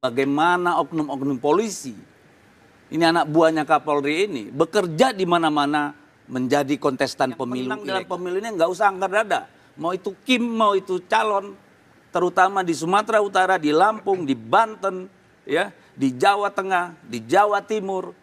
Bagaimana oknum-oknum polisi, ini anak buahnya Kapolri ini, bekerja di mana-mana menjadi kontestan pemilu. Dalam pemilu ini nggak usah angkat dada. Mau itu Kim, mau itu calon, terutama di Sumatera Utara, di Lampung, di Banten, ya, di Jawa Tengah, di Jawa Timur.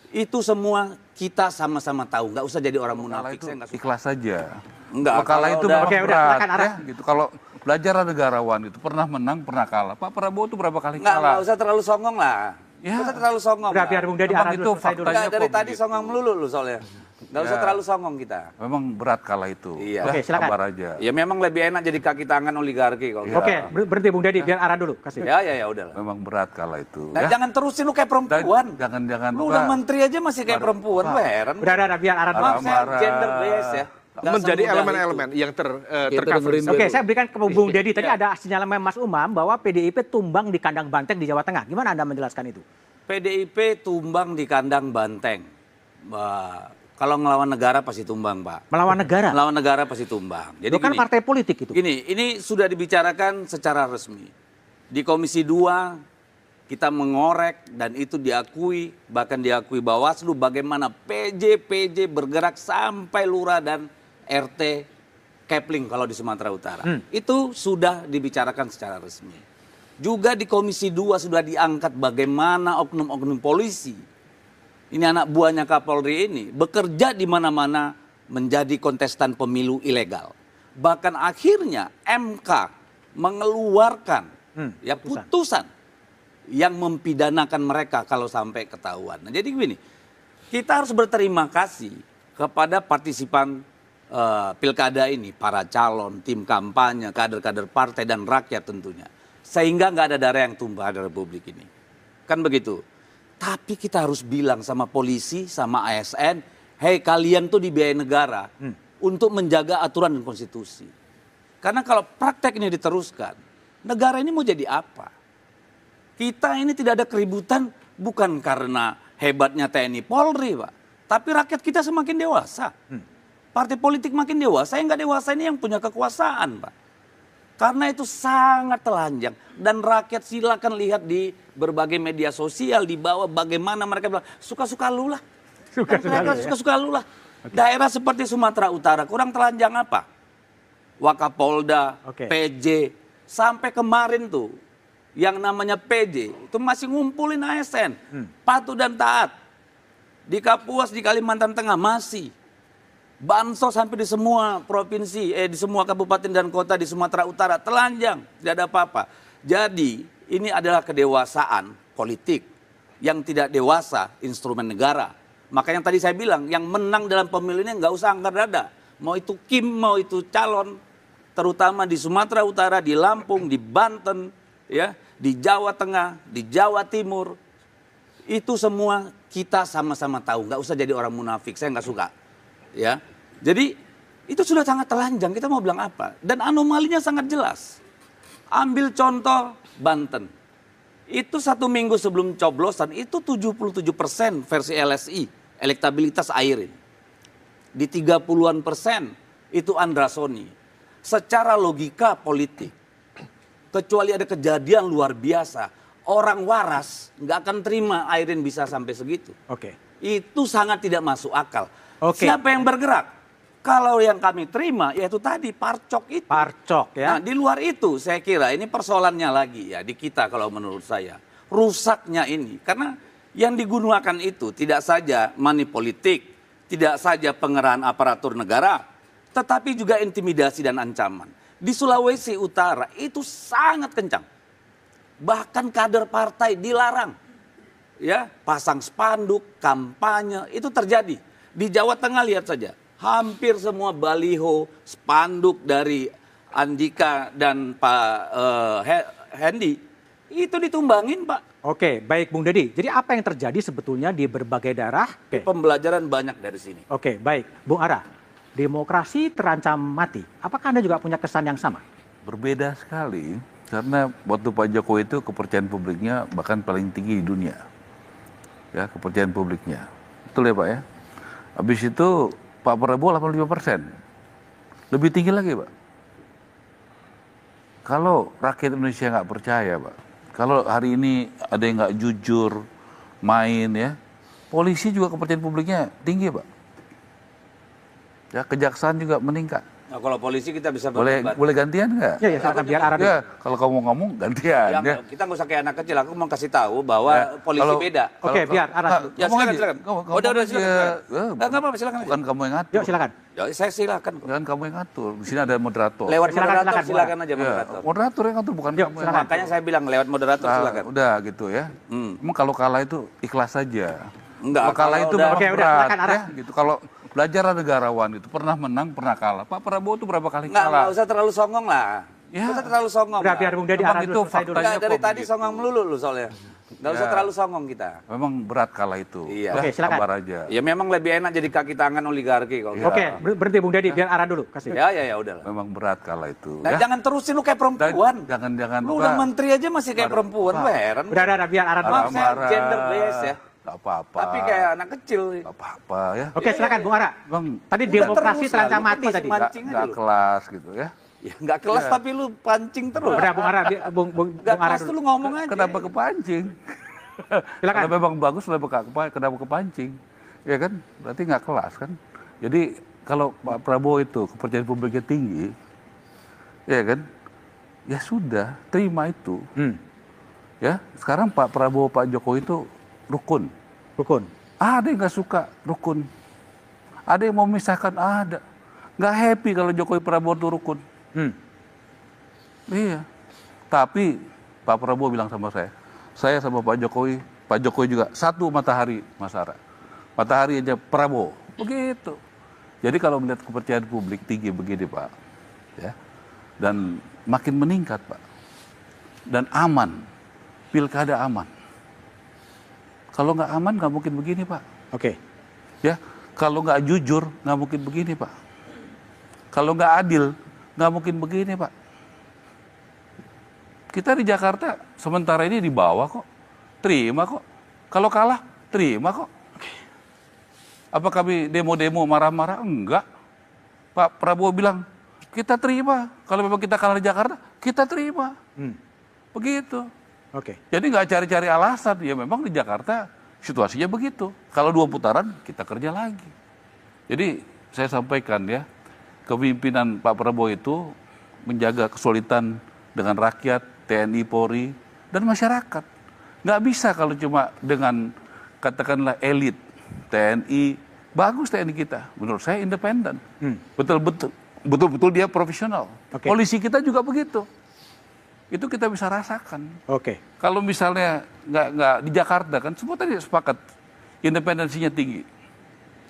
Itu semua kita sama-sama tahu. Nggak usah jadi orang munafik. Saya ikhlas saja. Enggak, kalah itu udah, berat, ya, gitu. Kalau belajar negarawan itu pernah menang, pernah kalah. Pak Prabowo itu berapa kali kalah? Nggak usah terlalu songong lah. Ya. Nggak usah terlalu songong. Udah biar Bung Deddy arah dulu, selesai dulu. Dari tadi songong melulu lu soalnya. Nggak usah terlalu songong kita. Memang berat kalah itu. Iya. Oke, silakan. Sabar aja. Ya memang lebih enak jadi kaki tangan oligarki kalau. Oke, berhenti Bung Deddy, biar arah dulu. Kasih. Ya udahlah. Memang berat kalah itu. Nah, jangan terusin lu kayak perempuan. Jangan. Lu udah menteri aja masih kayak perempuan, lu heran. Udah, biar arah dulu. Maaf, saya gender based ya. Menjadi elemen-elemen yang tercover. Oke, saya berikan ke Bung Deddy. Tadi ada sinyalemen Mas Umam bahwa PDIP tumbang di kandang Banteng di Jawa Tengah. Gimana Anda menjelaskan itu? PDIP tumbang di kandang Banteng. Kalau ngelawan negara pasti tumbang, Pak. Melawan negara? Melawan negara pasti tumbang. Jadi kan partai politik itu. Gini, ini sudah dibicarakan secara resmi. Di Komisi 2 kita mengorek dan itu diakui, bahkan diakui Bawaslu bagaimana PJ bergerak sampai lurah dan RT Kepling kalau di Sumatera Utara. Itu sudah dibicarakan secara resmi. Juga di Komisi 2 sudah diangkat bagaimana oknum-oknum polisi, ini anak buahnya Kapolri ini, bekerja di mana-mana menjadi kontestan pemilu ilegal. Bahkan akhirnya MK mengeluarkan putusan yang mempidanakan mereka kalau sampai ketahuan. Nah, jadi begini, kita harus berterima kasih kepada partisipan pilkada ini, para calon, tim kampanye, kader-kader partai dan rakyat tentunya. Sehingga nggak ada darah yang tumpah di Republik ini. Kan begitu. Tapi kita harus bilang sama polisi, sama ASN, hei kalian tuh dibiayai negara untuk menjaga aturan dan konstitusi. Karena kalau praktek ini diteruskan, negara ini mau jadi apa? Kita ini tidak ada keributan bukan karena hebatnya TNI Polri, Pak. Tapi rakyat kita semakin dewasa. Partai politik makin dewasa, yang nggak dewasa ini yang punya kekuasaan, Pak. Karena itu sangat telanjang. Dan rakyat silakan lihat di berbagai media sosial, di bawah bagaimana mereka bilang, suka-suka lu lah. Suka-suka lu lah. Daerah seperti Sumatera Utara, kurang telanjang apa? Wakapolda, PJ, sampai kemarin tuh, yang namanya PJ, itu masih ngumpulin ASN, patuh dan taat. Di Kapuas, di Kalimantan Tengah masih. Bansos sampai di semua provinsi, di semua kabupaten dan kota di Sumatera Utara, telanjang, tidak ada apa-apa. Jadi ini adalah kedewasaan politik yang tidak dewasa instrumen negara. Makanya tadi saya bilang, yang menang dalam pemilu ini nggak usah angkat dada. Mau itu Kim, mau itu calon, terutama di Sumatera Utara, di Lampung, di Banten, ya, di Jawa Tengah, di Jawa Timur. Itu semua kita sama-sama tahu, nggak usah jadi orang munafik, saya nggak suka. Ya, jadi itu sudah sangat telanjang, kita mau bilang apa? Dan anomalinya sangat jelas. Ambil contoh Banten. Itu 1 minggu sebelum coblosan, itu 77% versi LSI, elektabilitas Airin. Di 30-an% itu Andrasoni. Secara logika politik, kecuali ada kejadian luar biasa, orang waras nggak akan terima Airin bisa sampai segitu. Itu sangat tidak masuk akal. Siapa yang bergerak? Kalau yang kami terima, yaitu tadi parcok itu. Parcok ya. Nah, di luar itu saya kira ini persoalannya lagi ya di kita kalau menurut saya. Rusaknya ini. Karena yang digunakan itu tidak saja money politik, tidak saja pengerahan aparatur negara, tetapi juga intimidasi dan ancaman. Di Sulawesi Utara itu sangat kencang. Bahkan kader partai dilarang. Ya, pasang spanduk, kampanye, itu terjadi. Di Jawa Tengah lihat saja. Hampir semua baliho, spanduk dari Andika dan Pak Hendy itu ditumbangin, Pak. Oke, baik Bung Deddy. Jadi apa yang terjadi sebetulnya di berbagai daerah? Pembelajaran banyak dari sini. Oke, baik. Bung Ara, demokrasi terancam mati. Apakah Anda juga punya kesan yang sama? Berbeda sekali, karena waktu Pak Jokowi itu kepercayaan publiknya bahkan paling tinggi di dunia. Ya, kepercayaan publiknya. Betul ya Pak ya? Habis itu Pak Prabowo 85%. Lebih tinggi lagi Pak. Kalau rakyat Indonesia nggak percaya Pak, Kalau hari ini ada yang nggak jujur, main ya, polisi juga kepercayaan publiknya tinggi, Pak. Ya, kejaksaan juga meningkat. Nah, kalau polisi kita bisa Boleh berdebat. gantian nggak? Ya, silakan biar Ara dulu. Ya, kalau kamu ngomong gantian ya. Kita nggak usah kayak anak kecil. Aku mau kasih tahu bahwa polisi kalau- beda. Oke, biar Ara dulu. Ya, Ngomong silakan, aja. silakan. Ngomong Udah, aja. silakan. Nggak apa-apa, silakan. Bukan kamu yang ngatur. Yuk, silakan. Ya, saya silakan. Jangan kamu yang ngatur. Di sini ada moderator. Lewat Silakan, moderator, silakan, silakan aja Ya, moderator. moderator yang ngatur bukan Yuk, kamu. silakan. Makanya saya bilang lewat moderator Nah, silakan. udah gitu ya. Emang kalau kalah itu ikhlas saja. Enggak, Kalau kalah kalau itu udah- memang Oke, udah, berat silakan, Ara. ya. Gitu. Kalau belajarlah negarawan itu pernah menang, pernah kalah. Pak Prabowo itu berapa kali Nggak kalah? usah terlalu songong lah. Ya. Nggak usah terlalu songong. Udah, lah. biar Bung Deddy Memang Ara itu dulu, selesai dulu. faktanya. Nggak, dari kok tadi begitu. songong melulu lu soalnya. Nggak usah Ya. terlalu songong kita. Memang berat kalah itu. Iya. Ya, Oke, silakan. sabar aja. Ya memang lebih enak jadi kaki tangan oligarki kalau gitu. Oke, berhenti Bung Deddy, biar Ara dulu. Kasih. Ya udahlah. Memang berat kalah itu. Nah, ya. jangan terusin lu kayak perempuan. Jangan Lu udah menteri aja masih kayak perempuan, lu heran. Udah, biar Ara dulu. Maaf, saya gender bias ya. Gak apa-apa. Tapi kayak anak kecil. Gak apa-apa ya. Oke, silakan Bung Ara. Bang, Tadi Udah demokrasi terus terancam lah, lu mati masih tadi. mancing aja nggak lu. kelas gitu ya. Ya nggak kelas tapi lu pancing terus. Udah Bung Ara, Bung Nggak Ara kelas tuh dulu. lu ngomong aja. Kenapa kepancing? Silakan. Kalau memang bagus kenapa kepancing? Ya kan? Berarti nggak kelas kan? Jadi kalau Pak Prabowo itu kepercayaan publiknya tinggi, ya kan? Ya sudah, terima itu. Ya, sekarang Pak Prabowo, Pak Jokowi itu rukun. Rukun. Ada yang nggak suka rukun. Ada yang mau memisahkan, ada. Nggak happy kalau Jokowi Prabowo itu rukun. Iya. Tapi Pak Prabowo bilang sama saya sama Pak Jokowi juga satu matahari, Mas Ara. Matahari aja Prabowo, begitu. Jadi kalau melihat kepercayaan publik tinggi begini Pak, ya, dan makin meningkat Pak, dan aman, pilkada aman. Kalau nggak aman nggak mungkin begini Pak. Oke. Ya, kalau nggak jujur nggak mungkin begini Pak. Kalau nggak adil nggak mungkin begini Pak. Kita di Jakarta sementara ini di bawah kok, terima kok. Kalau kalah terima kok. Apa kami demo-demo marah-marah? Enggak. Pak Prabowo bilang kita terima. Kalau memang kita kalah di Jakarta kita terima. Begitu. Oke. Jadi nggak cari-cari alasan, ya memang di Jakarta situasinya begitu. Kalau 2 putaran kita kerja lagi. Jadi saya sampaikan ya, kepemimpinan Pak Prabowo itu menjaga kesulitan dengan rakyat, TNI, Polri, dan masyarakat. Nggak bisa kalau cuma dengan katakanlah elit TNI, bagus TNI kita. Menurut saya independen, betul-betul dia profesional. Oke. Polisi kita juga begitu. Itu kita bisa rasakan. Oke. Kalau misalnya nggak di Jakarta kan semua tadi sepakat independensinya tinggi,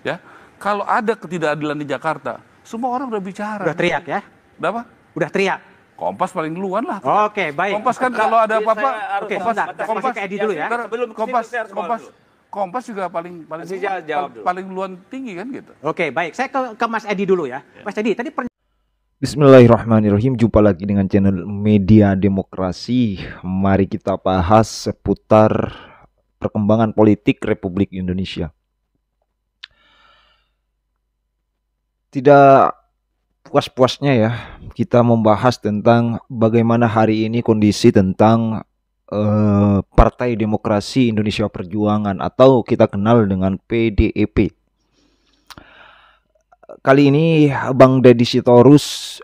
ya. Kalau ada ketidakadilan di Jakarta, semua orang udah bicara. Udah teriak ya? Udah apa? Udah teriak. Kompas paling duluan lah. Oke, baik. Kompas kan kalau ada apa-apa, Oke, Kompas, sebentar. Kompas ke Edi dulu ya. Sebelum ke situ, Kompas, saya harus Kompas, ngomong Kompas juga paling Masih jawab dulu. paling duluan tinggi kan gitu. Oke, baik. Saya ke Mas Edi dulu ya. Mas Edi, tadi Bismillahirrahmanirrahim. Jumpa lagi dengan channel Media Demokrasi. Mari kita bahas seputar perkembangan politik Republik Indonesia. Tidak puas-puasnya ya kita membahas tentang bagaimana hari ini kondisi tentang Partai Demokrasi Indonesia Perjuangan atau kita kenal dengan PDIP. Kali ini Bang Deddy Sitorus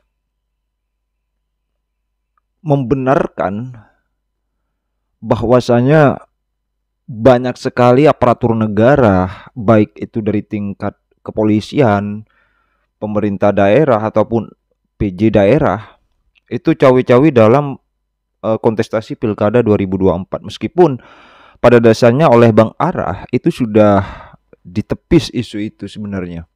membenarkan bahwasanya banyak sekali aparatur negara, baik itu dari tingkat kepolisian, pemerintah daerah ataupun PJ daerah, itu cawi-cawi dalam kontestasi Pilkada 2024. Meskipun pada dasarnya oleh Bang Ara itu sudah ditepis isu itu sebenarnya.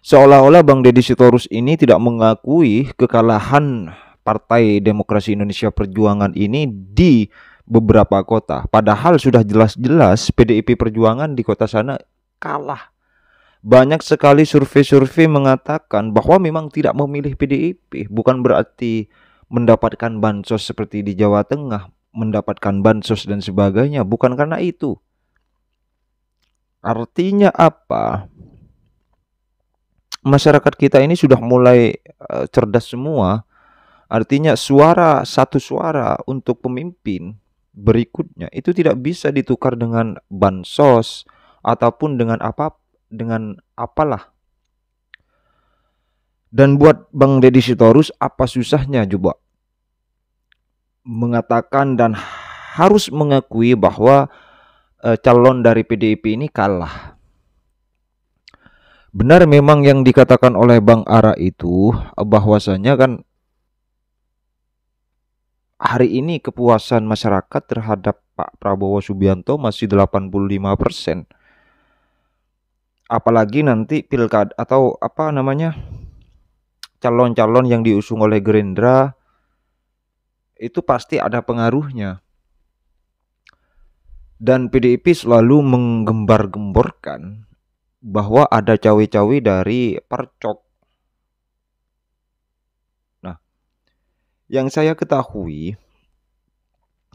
Seolah-olah Bang Deddy Sitorus ini tidak mengakui kekalahan Partai Demokrasi Indonesia Perjuangan ini di beberapa kota. Padahal sudah jelas-jelas PDIP Perjuangan di kota sana kalah. Banyak sekali survei-survei mengatakan bahwa memang tidak memilih PDIP. Bukan berarti mendapatkan bansos seperti di Jawa Tengah, mendapatkan bansos dan sebagainya. Bukan karena itu. Artinya apa? Masyarakat kita ini sudah mulai cerdas semua Artinya satu suara untuk pemimpin berikutnya itu tidak bisa ditukar dengan bansos ataupun dengan apalah. Dan buat Bang Deddy Sitorus, apa susahnya coba mengatakan dan harus mengakui bahwa calon dari PDIP ini kalah. Benar memang yang dikatakan oleh Bang Ara itu, bahwasanya kan hari ini kepuasan masyarakat terhadap Pak Prabowo Subianto masih 85%. Apalagi nanti pilkada atau calon-calon yang diusung oleh Gerindra itu pasti ada pengaruhnya. Dan PDIP selalu menggembar-gemborkan bahwa ada cawe-cawe dari Percok. Nah, yang saya ketahui,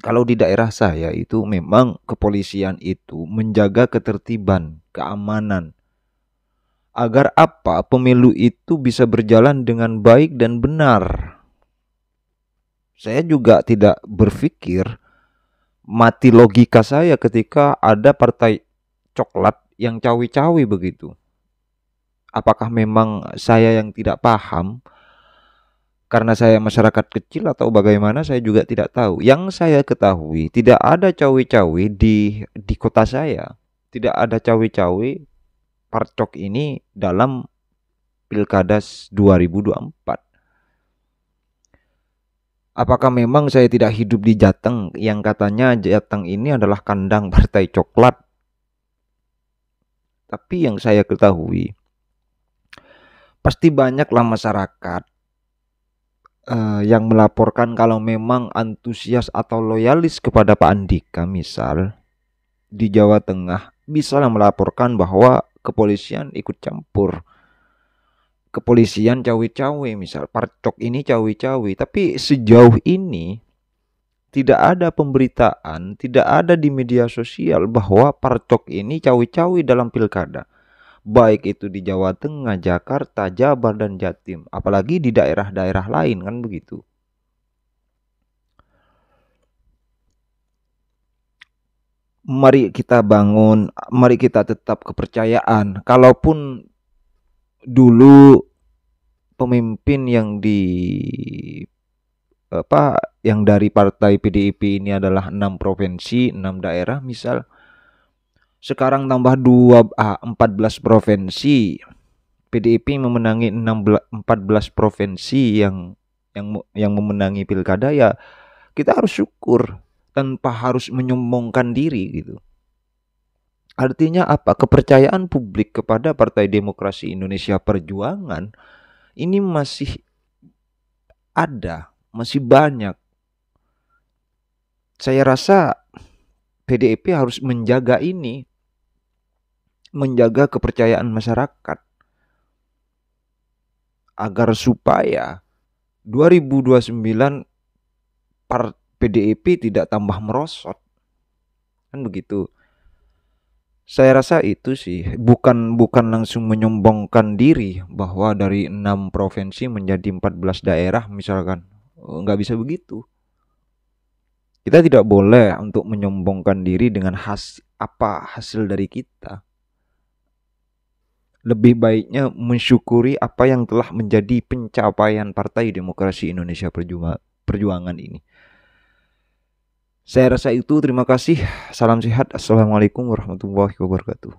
kalau di daerah saya itu memang kepolisian itu menjaga ketertiban, keamanan. Agar apa? Pemilu itu bisa berjalan dengan baik dan benar. Saya juga tidak berpikir, mati logika saya ketika ada partai coklat yang cawe-cawe begitu. Apakah memang saya yang tidak paham? Karena saya masyarakat kecil atau bagaimana saya juga tidak tahu. Yang saya ketahui tidak ada cawe-cawe di kota saya. Tidak ada cawe-cawe Percok ini dalam Pilkada 2024. Apakah memang saya tidak hidup di Jateng yang katanya Jateng ini adalah kandang partai coklat? Tapi yang saya ketahui, pasti banyaklah masyarakat yang melaporkan kalau memang antusias atau loyalis kepada Pak Andika misal di Jawa Tengah, bisa melaporkan bahwa kepolisian ikut campur. Kepolisian cawe-cawe misal, Percok ini cawe-cawe. Tapi sejauh ini tidak ada pemberitaan, tidak ada di media sosial bahwa Percok ini cawe-cawe dalam pilkada. Baik itu di Jawa Tengah, Jakarta, Jabar, dan Jatim. Apalagi di daerah-daerah lain kan begitu. Mari kita bangun, mari kita tetap kepercayaan. Kalaupun dulu pemimpin yang dari partai PDIP ini adalah 6 provinsi, 6 daerah misal. Sekarang tambah 14 provinsi. PDIP memenangi 14 provinsi yang memenangi pilkada, ya kita harus syukur tanpa harus menyombongkan diri gitu. Artinya apa? Kepercayaan publik kepada Partai Demokrasi Indonesia Perjuangan ini masih ada, masih banyak. Saya rasa PDIP harus menjaga ini, menjaga kepercayaan masyarakat agar supaya 2029 PDIP tidak tambah merosot. Kan begitu. Saya rasa itu sih, bukan langsung menyombongkan diri bahwa dari 6 provinsi menjadi 14 daerah misalkan. Nggak bisa begitu. Kita tidak boleh untuk menyombongkan diri dengan hasil dari kita. Lebih baiknya mensyukuri apa yang telah menjadi pencapaian Partai Demokrasi Indonesia Perjuangan ini. Saya rasa itu, terima kasih. Salam sehat. Assalamualaikum warahmatullahi wabarakatuh.